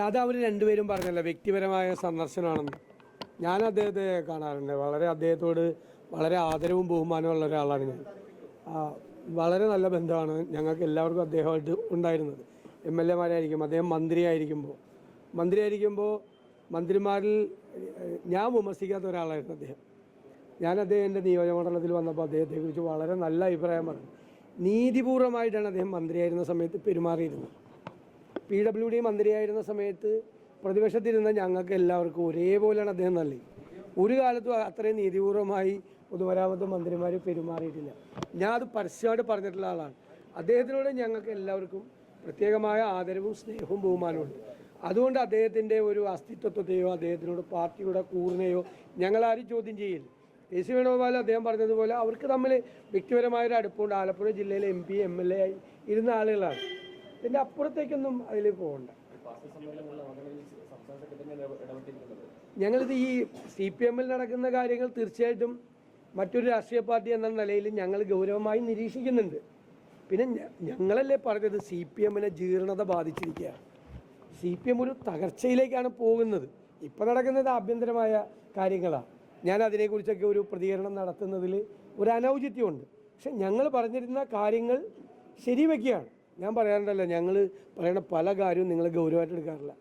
അത് അവർ രണ്ടുപേരും പറഞ്ഞല്ലോ വ്യക്തിപരമായ സന്ദർശനമാണെന്ന്. ഞാൻ അദ്ദേഹത്തെ കാണാറുണ്ട്. അദ്ദേഹത്തോട് വളരെ ആദരവും ബഹുമാനവും ഉള്ള ഒരാളാണ് ഞാൻ. വളരെ നല്ല ബന്ധമാണ് ഞങ്ങൾക്ക് എല്ലാവർക്കും അദ്ദേഹമായിട്ട് ഉണ്ടായിരുന്നത്. MLA മാരായിരിക്കും, അദ്ദേഹം മന്ത്രിയായിരിക്കുമ്പോൾ മന്ത്രിമാരിൽ ഞാൻ വിമർശിക്കാത്ത ഒരാളായിരുന്നു അദ്ദേഹം. ഞാൻ അദ്ദേഹത്തിൻ്റെ നിയോജകമണ്ഡലത്തിൽ വന്നപ്പോൾ അദ്ദേഹത്തെക്കുറിച്ച് വളരെ നല്ല അഭിപ്രായം പറഞ്ഞു. നീതിപൂർവമായിട്ടാണ് അദ്ദേഹം മന്ത്രിയായിരുന്ന സമയത്ത് പെരുമാറിയിരുന്നത്. PWD മന്ത്രിയായിരുന്ന സമയത്ത് പ്രതിപക്ഷത്തിരുന്ന ഞങ്ങൾക്ക് എല്ലാവർക്കും ഒരേപോലെയാണ് അദ്ദേഹം നല്ലത്. ഒരു കാലത്തും അത്രയും നീതിപൂർവമായി പൊതുമരാമത്ത് മന്ത്രിമാർ പെരുമാറിയിട്ടില്ല. ഞാൻ അത് പരസ്യമായിട്ട് പറഞ്ഞിട്ടുള്ള ആളാണ്. അദ്ദേഹത്തിനോട് ഞങ്ങൾക്ക് എല്ലാവർക്കും പ്രത്യേകമായ ആദരവും സ്നേഹവും ബഹുമാനമുണ്ട്. അതുകൊണ്ട് അദ്ദേഹത്തിൻ്റെ ഒരു അസ്തിത്വത്തെയോ അദ്ദേഹത്തിനോട് പാർട്ടിയുടെ കൂറിനെയോ ഞങ്ങളാരും ചോദ്യം ചെയ്യില്ല. KC വേണുഗോപാൽ അദ്ദേഹം പറഞ്ഞതുപോലെ അവർക്ക് തമ്മിൽ വ്യക്തിപരമായൊരു അടുപ്പമുണ്ട്. ആലപ്പുഴ ജില്ലയിലെ MP MLA ആയി ഇരുന്ന ആളുകളാണ്. ഇതിൻ്റെ അപ്പുറത്തേക്കൊന്നും അതിൽ പോകണ്ട. ഞങ്ങളിത് ഈ CPM-ൽ നടക്കുന്ന കാര്യങ്ങൾ തീർച്ചയായിട്ടും മറ്റൊരു രാഷ്ട്രീയ പാർട്ടി എന്ന നിലയിൽ ഞങ്ങൾ ഗൗരവമായി നിരീക്ഷിക്കുന്നുണ്ട്. പിന്നെ ഞങ്ങളല്ലേ പറഞ്ഞത് CPM-നെ ജീർണത ബാധിച്ചിരിക്കുകയാണ്. CPM ഒരു തകർച്ചയിലേക്കാണ് പോകുന്നത്. ഇപ്പോൾ നടക്കുന്നത് ആഭ്യന്തരമായ കാര്യങ്ങളാണ്. ഞാൻ അതിനെക്കുറിച്ചൊക്കെ ഒരു പ്രതികരണം നടത്തുന്നതിൽ ഒരു അനൗചിത്യമുണ്ട്. പക്ഷെ ഞങ്ങൾ പറഞ്ഞിരുന്ന കാര്യങ്ങൾ ശരിവെക്കുകയാണ്. ഞാൻ പറയാറുണ്ടല്ലോ, ഞങ്ങൾ പറയുന്ന പല കാര്യവും നിങ്ങൾ ഗൗരവമായിട്ട് എടുക്കാറില്ല.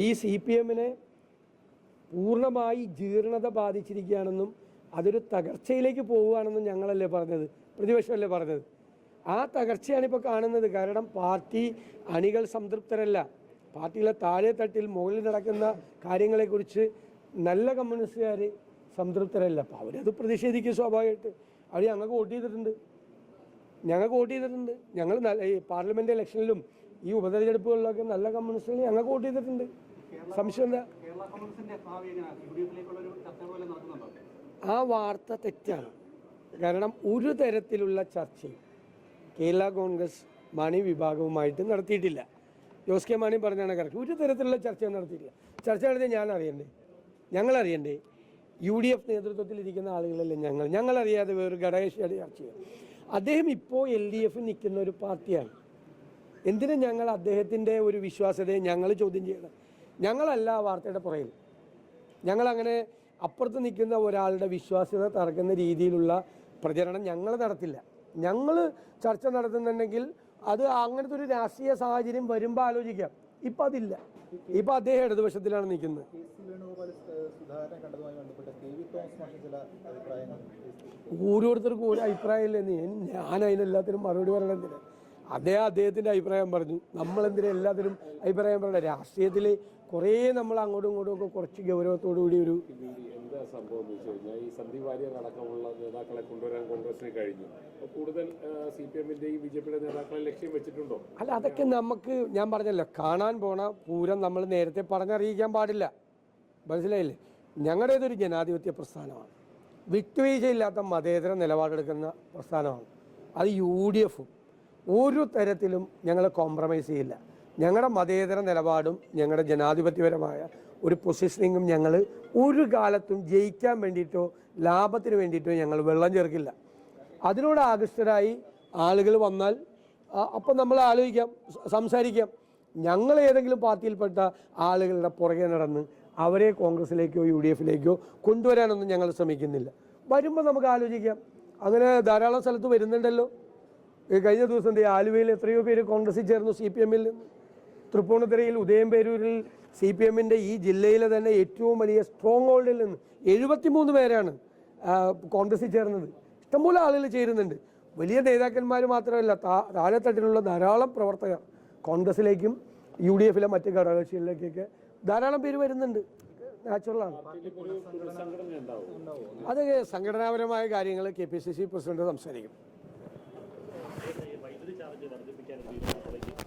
ഈ CPM-നെ പൂർണ്ണമായി ജീർണത ബാധിച്ചിരിക്കുകയാണെന്നും അതൊരു തകർച്ചയിലേക്ക് പോവുകയാണെന്നും ഞങ്ങളല്ലേ പറഞ്ഞത്, പ്രതിപക്ഷമല്ലേ പറഞ്ഞത്. ആ തകർച്ചയാണ് ഇപ്പോൾ കാണുന്നത്. കാരണം പാർട്ടി അണികൾ സംതൃപ്തരല്ല. പാർട്ടിയിലെ താഴെ തട്ടിൽ മുകളിൽ നടക്കുന്ന കാര്യങ്ങളെക്കുറിച്ച് നല്ല കമ്മ്യൂണിസ്റ്റുകാർ സംതൃപ്തരല്ല. അപ്പോൾ അവരത് പ്രതിഷേധിക്കും സ്വാഭാവികമായിട്ട്. അവർ ഞങ്ങൾക്ക് വോട്ട് ചെയ്തിട്ടുണ്ട്. ഞങ്ങൾ ഈ പാർലമെൻറ്റ് ഇലക്ഷനിലും ഈ ഉപതെരഞ്ഞെടുപ്പുകളിലൊക്കെ നല്ല കമ്മ്യൂണിസ്റ്റുകൾ ഞങ്ങൾക്ക് വോട്ട് ചെയ്തിട്ടുണ്ട്. സംശയം എന്താ? ആ വാർത്ത തെറ്റാണ്. കാരണം ഒരു തരത്തിലുള്ള ചർച്ചയും കേരള കോൺഗ്രസ് മാണി വിഭാഗവുമായിട്ട് നടത്തിയിട്ടില്ല. ജോസ് കെ മാണി പറഞ്ഞാണ് കറക്റ്റ്. ഒരു തരത്തിലുള്ള ചർച്ചയും നടത്തിയിട്ടില്ല. ചർച്ച നടത്തിയാൽ ഞങ്ങളറിയണ്ടേ? UDF നേതൃത്വത്തിലിരിക്കുന്ന ആളുകളല്ലേ ഞങ്ങളറിയാതെ വേറെ ഘടകകക്ഷിയായിട്ട് ചർച്ച ചെയ്യുക. അദ്ദേഹം ഇപ്പോൾ LDF നിൽക്കുന്ന ഒരു പാർട്ടിയാണ്. എന്തിനും ഞങ്ങൾ അദ്ദേഹത്തിൻ്റെ ഒരു വിശ്വാസ്യതയെ ഞങ്ങൾ ചോദ്യം ചെയ്യണം? ഞങ്ങളല്ല ആ വാർത്തയുടെ പുറകിൽ. ഞങ്ങളങ്ങനെ അപ്പുറത്ത് നിൽക്കുന്ന ഒരാളുടെ വിശ്വാസ്യത തറക്കുന്ന രീതിയിലുള്ള പ്രചരണം ഞങ്ങൾ നടത്തില്ല. ഞങ്ങൾ ചർച്ച നടത്തുന്നുണ്ടെങ്കിൽ അത് അങ്ങനത്തെ ഒരു രാഷ്ട്രീയ സാഹചര്യം വരുമ്പോൾ ആലോചിക്കാം. ഇപ്പം അതില്ല. ഇപ്പം അദ്ദേഹം ഇടതുപക്ഷത്തിലാണ് നിൽക്കുന്നത്. ഓരോരുത്തർക്കും ഓരോ അഭിപ്രായമില്ലെന്ന് ഞാൻ അതിനെല്ലാത്തിനും മറുപടി പറയണമെന്നില്ല. അദ്ദേഹത്തിൻ്റെ അഭിപ്രായം പറഞ്ഞു. നമ്മളെന്തിനും എല്ലാത്തിനും അഭിപ്രായം പറയണ്ട. രാഷ്ട്രീയത്തിൽ കുറേ നമ്മൾ അങ്ങോട്ടും ഇങ്ങോട്ടും ഒക്കെ കുറച്ച് ഗൗരവത്തോടു കൂടി ഒരു എന്താ സംഭവം എന്ന് വെച്ച് കഴിഞ്ഞാൽ ഈ സന്ദീപ് വാര്യർ അടക്കമുള്ള നേതാക്കളെ കൊണ്ടുവരാൻ കോൺഗ്രസിന് കഴിഞ്ഞു. കൂടുതൽ CPM-ന്റെയും BJP-യുടെ നേതാക്കളെ ലക്ഷ്യം വെച്ചിട്ടുണ്ടോ? അല്ല, അതൊക്കെ നമുക്ക് ഞാൻ പറഞ്ഞല്ലോ, കാണാൻ പോണ പൂരം നമ്മൾ നേരത്തെ പറഞ്ഞറിയിക്കാൻ പാടില്ല. മനസ്സിലായില്ലേ? ഞങ്ങളുടേതൊരു ജനാധിപത്യ പ്രസ്ഥാനമാണ്. വിട്ടുവീഴ്ചയില്ലാത്ത മതേതര നിലപാടെടുക്കുന്ന പ്രസ്ഥാനമാണ്. അത് UDF-ഉം ഒരു തരത്തിലും ഞങ്ങൾ കോംപ്രമൈസ് ചെയ്യില്ല. ഞങ്ങളുടെ മതേതര നിലപാടും ഞങ്ങളുടെ ജനാധിപത്യപരമായ ഒരു പൊസിഷനിങ്ങും ഞങ്ങൾ ഒരു കാലത്തും ജയിക്കാൻ വേണ്ടിയിട്ടോ ലാഭത്തിന് വേണ്ടിയിട്ടോ ഞങ്ങൾ വെള്ളം ചേർക്കില്ല. അതിനോട് ആകൃഷ്ടരായി ആളുകൾ വന്നാൽ അപ്പം നമ്മൾ ആലോചിക്കാം, സംസാരിക്കാം. ഞങ്ങൾ ഏതെങ്കിലും പാർട്ടിയിൽപ്പെട്ട ആളുകളുടെ പുറകെ നടന്ന് അവരെ കോൺഗ്രസിലേക്കോ UDF-ലേക്കോ കൊണ്ടുവരാനൊന്നും ഞങ്ങൾ ശ്രമിക്കുന്നില്ല. വരുമ്പോൾ നമുക്ക് ആലോചിക്കാം. അങ്ങനെ ധാരാളം സ്ഥലത്ത് വരുന്നുണ്ടല്ലോ. കഴിഞ്ഞ ദിവസം ആലുവയിൽ എത്രയോ പേര് കോൺഗ്രസിൽ ചേർന്നു CPM-ൽ നിന്ന്. തൃപ്പൂണിത്തുറയിൽ ഉദയംപേരൂരിൽ CPM-ന്റെ ഈ ജില്ലയിലെ തന്നെ ഏറ്റവും വലിയ സ്ട്രോങ് ഹോൾഡിൽ നിന്ന് 73 പേരാണ് കോൺഗ്രസിൽ ചേർന്നത്. ഇഷ്ടംപോലെ ആളുകൾ ചേരുന്നുണ്ട്. വലിയ നേതാക്കന്മാർ മാത്രമല്ല, താഴെത്തട്ടിലുള്ള ധാരാളം പ്രവർത്തകർ കോൺഗ്രസിലേക്കും UDF-ലെ മറ്റ് ഘടകകക്ഷികളിലേക്കൊക്കെ ധാരാളം പേര് വരുന്നുണ്ട്. നാച്ചുറലാണ്. അത് സംഘടനാപരമായ കാര്യങ്ങൾ KPCC പ്രസിഡന്റ് സംസാരിക്കും.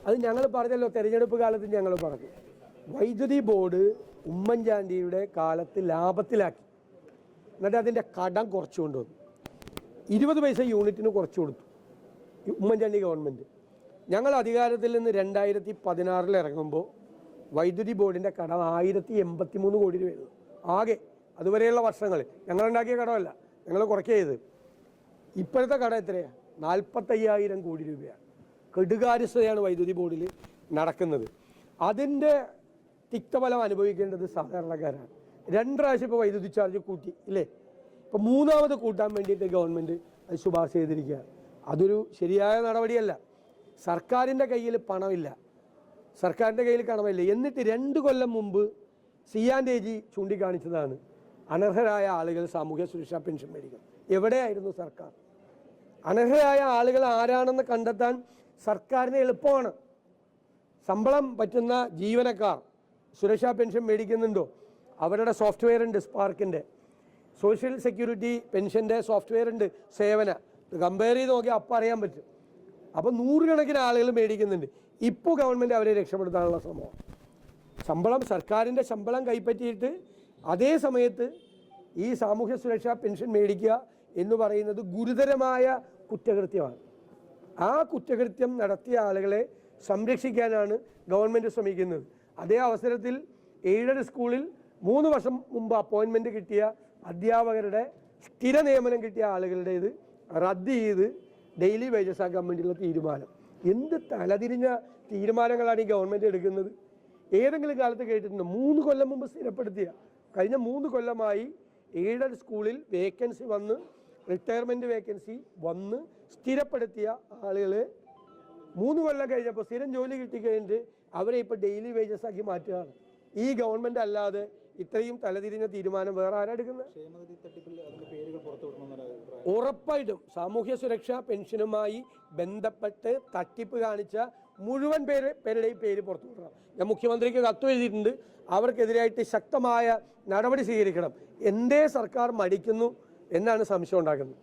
അത് ഞങ്ങൾ പറഞ്ഞല്ലോ, തെരഞ്ഞെടുപ്പ് കാലത്ത് ഞങ്ങൾ പറഞ്ഞു. വൈദ്യുതി ബോർഡ് ഉമ്മൻചാണ്ടിയുടെ കാലത്ത് ലാഭത്തിലാക്കി. എന്നിട്ട് അതിൻ്റെ കടം കുറച്ചു കൊണ്ടുവന്നു. 20 പൈസ യൂണിറ്റിന് കുറച്ചു കൊടുത്തു ഉമ്മൻചാണ്ടി ഗവൺമെൻറ്. ഞങ്ങൾ അധികാരത്തിൽ നിന്ന് 2016 ഇറങ്ങുമ്പോൾ വൈദ്യുതി ബോർഡിൻ്റെ കടം 1083 കോടി രൂപയായിരുന്നു ആകെ. അതുവരെയുള്ള വർഷങ്ങൾ ഞങ്ങളുണ്ടാക്കിയ കടമല്ല, ഞങ്ങൾ കുറയ്ക്കുക ചെയ്ത്. ഇപ്പോഴത്തെ കടം എത്രയാണ്? 45,000 കോടി രൂപയാണ്. കെടുകാര്യസ്ഥതയാണ് വൈദ്യുതി ബോർഡിൽ നടക്കുന്നത്. അതിൻ്റെ തിക്തഫലം അനുഭവിക്കേണ്ടത് സാധാരണക്കാരാണ്. 2 പ്രാവശ്യം ഇപ്പോൾ വൈദ്യുതി ചാർജ് കൂട്ടി ഇല്ലേ? ഇപ്പോൾ 3ാമത് കൂട്ടാൻ വേണ്ടിയിട്ട് ഗവൺമെൻറ് അത് ശുപാർശ ചെയ്തിരിക്കുകയാണ്. അതൊരു ശരിയായ നടപടിയല്ല. സർക്കാരിൻ്റെ കയ്യിൽ പണമില്ല, എന്നിട്ട് 2 കൊല്ലം മുമ്പ് CA ചൂണ്ടിക്കാണിച്ചതാണ് അനർഹരായ ആളുകൾ സാമൂഹ്യ സുരക്ഷാ പെൻഷൻ മേടിക്കും. എവിടെയായിരുന്നു സർക്കാർ? അനർഹരായ ആളുകൾ ആരാണെന്ന് കണ്ടെത്താൻ സർക്കാരിന് എളുപ്പമാണ്. ശമ്പളം പറ്റുന്ന ജീവനക്കാർ സുരക്ഷാ പെൻഷൻ മേടിക്കുന്നുണ്ടോ? അവരുടെ സോഫ്റ്റ്വെയർ ഉണ്ട്, സ്പാർക്കിൻ്റെ. സോഷ്യൽ സെക്യൂരിറ്റി പെൻഷൻ്റെ സോഫ്റ്റ്വെയർ ഉണ്ട്, സേവന. കമ്പയർ ചെയ്ത് നോക്കിയാൽ അപ്പം അറിയാൻ പറ്റും. അപ്പോൾ 100 കണക്കിന് ആളുകൾ മേടിക്കുന്നുണ്ട്. ഇപ്പോൾ ഗവൺമെൻറ് അവരെ രക്ഷപ്പെടുത്താനുള്ള ശ്രമമാണ്. സർക്കാരിൻ്റെ ശമ്പളം കൈപ്പറ്റിയിട്ട് അതേ സമയത്ത് ഈ സാമൂഹ്യ സുരക്ഷാ പെൻഷൻ മേടിക്കുക എന്ന് പറയുന്നത് ഗുരുതരമായ കുറ്റകൃത്യമാണ്. ആ കുറ്റകൃത്യം നടത്തിയ ആളുകളെ സംരക്ഷിക്കാനാണ് ഗവൺമെൻറ് ശ്രമിക്കുന്നത്. അതേ അവസരത്തിൽ എയ്ഡഡ് സ്കൂളിൽ 3 വർഷം മുമ്പ് അപ്പോയിൻമെൻറ്റ് കിട്ടിയ അധ്യാപകരുടെ സ്ഥിര നിയമനം കിട്ടിയ ആളുകളുടേത് റദ്ദ് ചെയ്ത് ഡെയിലി വേജസ് ആക്കാൻ വേണ്ടിയുള്ള തീരുമാനം. എന്ത് തലതിരിഞ്ഞ തീരുമാനങ്ങളാണ് ഈ ഗവൺമെൻറ് എടുക്കുന്നത്? ഏതെങ്കിലും കാലത്ത് കേട്ടിട്ടുണ്ടോ? 3 കൊല്ലം മുമ്പ് സ്ഥിരപ്പെടുത്തിയ, കഴിഞ്ഞ 3 കൊല്ലമായി എയ്ഡഡ് സ്കൂളിൽ വേക്കൻസി വന്ന്, റിട്ടയർമെൻറ്റ് വേക്കൻസി വന്ന് സ്ഥിരപ്പെടുത്തിയ ആളുകളെ 3 കൊല്ലം കഴിഞ്ഞപ്പോൾ സ്ഥിരം ജോലി കിട്ടിക്കഴിഞ്ഞിട്ട് അവരെ ഇപ്പോൾ ഡെയിലി വേജസ് ആക്കി മാറ്റുകയാണ്. ഈ ഗവൺമെൻറ് അല്ലാതെ ഇത്രയും തലതിരിഞ്ഞ തീരുമാനം വേറെ ആരാ എടുക്കുന്നത്? ഉറപ്പായിട്ടും സാമൂഹ്യ സുരക്ഷാ പെൻഷനുമായി ബന്ധപ്പെട്ട് തട്ടിപ്പ് കാണിച്ച മുഴുവൻ പേരുടെയും പേര് പുറത്തു വിടണം. ഞാൻ മുഖ്യമന്ത്രിക്ക് കത്ത് എഴുതിയിട്ടുണ്ട്. അവർക്കെതിരായിട്ട് ശക്തമായ നടപടി സ്വീകരിക്കണം. എന്തേ സർക്കാർ മടിക്കുന്നു എന്നാണ് സംശയം ഉണ്ടാക്കുന്നത്.